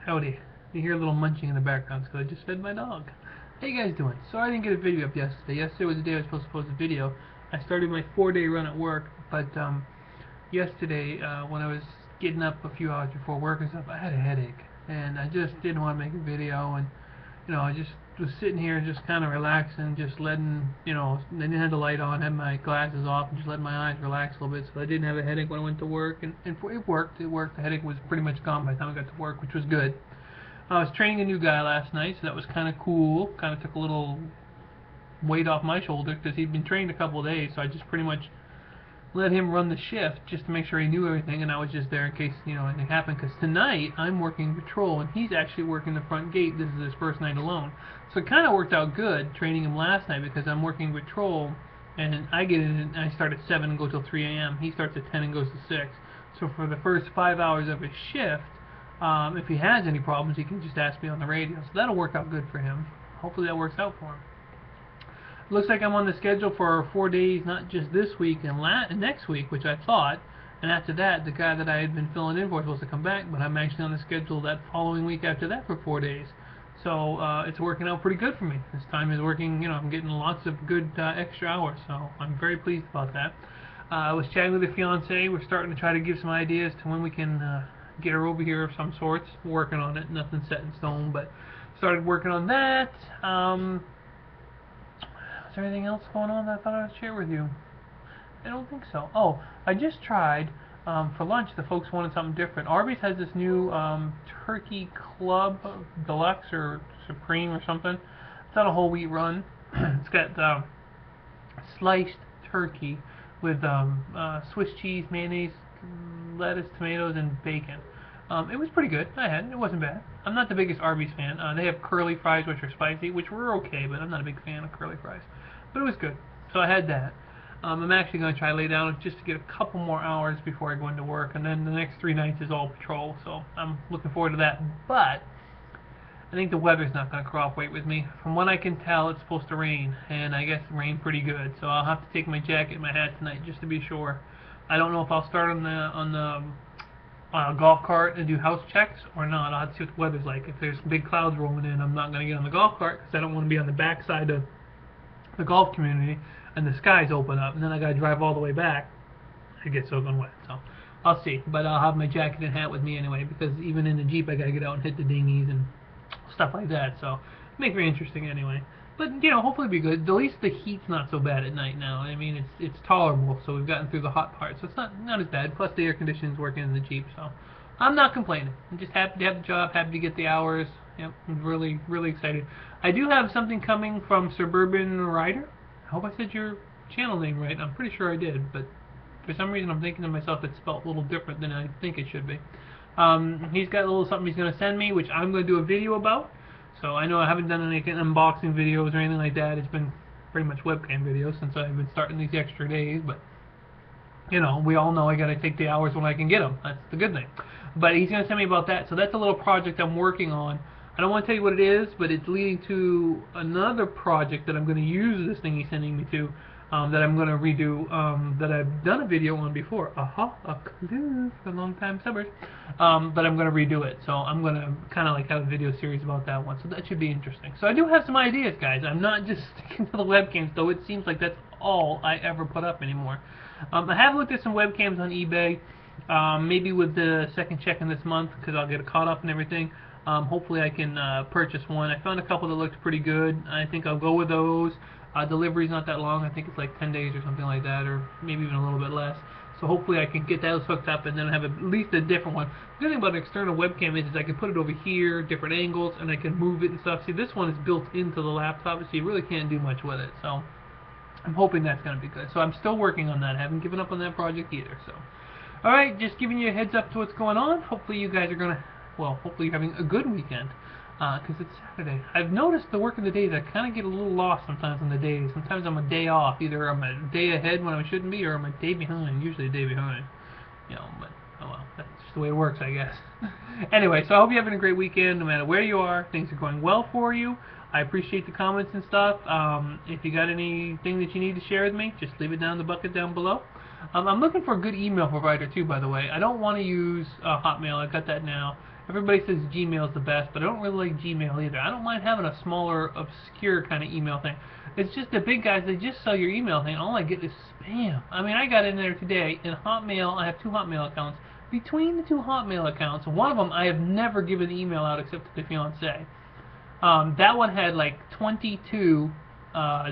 Howdy. You hear a little munching in the background because I just fed my dog. How you guys doing? Sorry I didn't get a video up yesterday. Yesterday was the day I was supposed to post a video. I started my 4-day run at work, but yesterday when I was getting up a few hours before work and stuff, I had a headache, and I just didn't want to make a video, and I just was sitting here just kind of relaxing, just letting, I didn't have the light on, had my glasses off, and just letting my eyes relax a little bit, so I didn't have a headache when I went to work, and it worked. The headache was pretty much gone by the time I got to work, which was good. I was training a new guy last night, so that was kind of cool. Kind of took a little weight off my shoulder because he'd been trained a couple of days, so I just pretty much let him run the shift just to make sure he knew everything, and I was just there in case anything happened. Because tonight I'm working patrol, and he's actually working the front gate. This is his first night alone, so it kind of worked out good training him last night because I'm working patrol, and I get in and I start at 7 and go till 3 a.m. He starts at 10 and goes to 6. So for the first 5 hours of his shift, if he has any problems, he can just ask me on the radio. So that'll work out good for him. Hopefully that works out for him. Looks like I'm on the schedule for 4 days, not just this week and next week, which I thought. And after that, the guy that I had been filling in for was supposed to come back, but I'm actually on the schedule that following week after that for 4 days. So it's working out pretty good for me. This time is working, I'm getting lots of good extra hours, so I'm very pleased about that. I was chatting with the fiance. We're starting to try to give some ideas to when we can get her over here of some sorts. Working on it, nothing set in stone, but started working on that. Is there anything else going on that I thought I'd share with you? I don't think so. Oh, I just tried for lunch. The folks wanted something different. Arby's has this new turkey club deluxe or supreme or something. It's on a whole wheat run. It's got sliced turkey with Swiss cheese, mayonnaise, lettuce, tomatoes, and bacon. It was pretty good. I had it. It wasn't bad. I'm not the biggest Arby's fan. They have curly fries, which are spicy, which were okay, but I'm not a big fan of curly fries. But it was good. So I had that. I'm actually going to try to lay down just to get a couple more hours before I go into work, and then the next 3 nights is all patrol, so I'm looking forward to that. But I think the weather's not going to cooperate with me. From what I can tell, it's supposed to rain, and I guess it rained pretty good, so I'll have to take my jacket and my hat tonight just to be sure. I don't know if I'll start on the golf cart and do house checks or not. I'll have to see what the weather's like. If there's big clouds rolling in, I'm not going to get on the golf cart because I don't want to be on the back side of the golf community and the skies open up, and then I got to drive all the way back. It gets soaking wet, so I'll see. But I'll have my jacket and hat with me anyway, because even in the Jeep I got to get out and hit the dinghies and stuff like that. So make it very interesting anyway. But hopefully it'll be good. At least the heat's not so bad at night now. I mean, it's tolerable, so we've gotten through the hot part, so it's not as bad. Plus the air conditioning's working in the Jeep, so I'm not complaining. I'm just happy to have the job, happy to get the hours. Yep, I'm really, really excited. I do have something coming from Suburban Rider. I hope I said your channel name right. I'm pretty sure I did, but for some reason I'm thinking to myself it's spelled a little different than I think it should be. He's got a little something he's going to send me, which I'm going to do a video about. So I know I haven't done any unboxing videos or anything like that. It's been pretty much webcam videos since I've been starting these extra days, but we all know I got to take the hours when I can get them. That's the good thing. But he's going to send me about that. So that's a little project I'm working on. I don't want to tell you what it is, but it's leading to another project that I'm going to use this thing he's sending me to, that I'm going to redo, that I've done a video on before. A clue for long-time subbers. But I'm going to redo it. So I'm going to kind of like have a video series about that one. So that should be interesting. So I do have some ideas, guys. I'm not just sticking to the webcams, though it seems like that's all I ever put up anymore. I have looked at some webcams on eBay, maybe with the second check in this month, because I'll get it caught up and everything. Hopefully I can purchase one. I found a couple that looked pretty good. I think I'll go with those. Delivery's not that long. I think it's like 10 days or something like that, or maybe even a little bit less. So hopefully I can get those hooked up and then have at least a different one. The good thing about an external webcam is I can put it over here, different angles, and I can move it and stuff. See, this one is built into the laptop, so you really can't do much with it. So I'm hoping that's going to be good. So I'm still working on that. I haven't given up on that project either. So, alright, just giving you a heads up to what's going on. Hopefully you guys are going to, well, hopefully you're having a good weekend, because it's Saturday. I've noticed the work of the days, I kind of get a little lost sometimes on the days. Sometimes I'm a day off. Either I'm a day ahead when I shouldn't be, or I'm a day behind. Usually a day behind. But oh well, that's just the way it works, I guess. Anyway, so I hope you're having a great weekend, no matter where you are. Things are going well for you. I appreciate the comments and stuff. If you got anything that you need to share with me, just leave it down in the bucket down below. I'm looking for a good email provider too, by the way. I don't want to use Hotmail. I've got that now. Everybody says Gmail's the best, but I don't really like Gmail either. I don't mind having a smaller, obscure kind of email thing. It's just the big guys, they just sell your email thing. All I get is spam. I mean, I got in there today in Hotmail. I have 2 Hotmail accounts. Between the 2 Hotmail accounts, one of them I have never given the email out except to the fiance. That one had like 22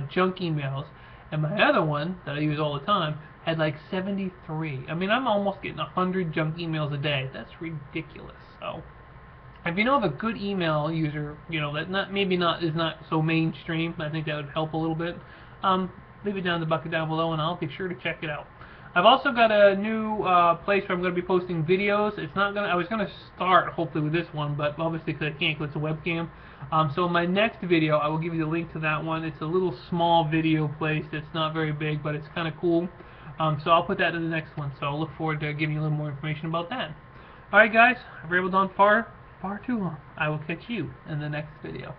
junk emails, and my other one that I use all the time had like 73. I mean, I'm almost getting 100 junk emails a day. That's ridiculous. So, if you know of a good email user, that is not so mainstream, I think that would help a little bit. Leave it down in the bucket down below, and I'll be sure to check it out. I've also got a new place where I'm going to be posting videos. I was going to start hopefully with this one, but obviously because I can't, because it's a webcam. So in my next video, I will give you the link to that one. It's a little small video place. It's not very big, but it's kind of cool. So I'll put that in the next one. So I'll look forward to giving you a little more information about that. Alright guys, I've rambled on far too long. I will catch you in the next video.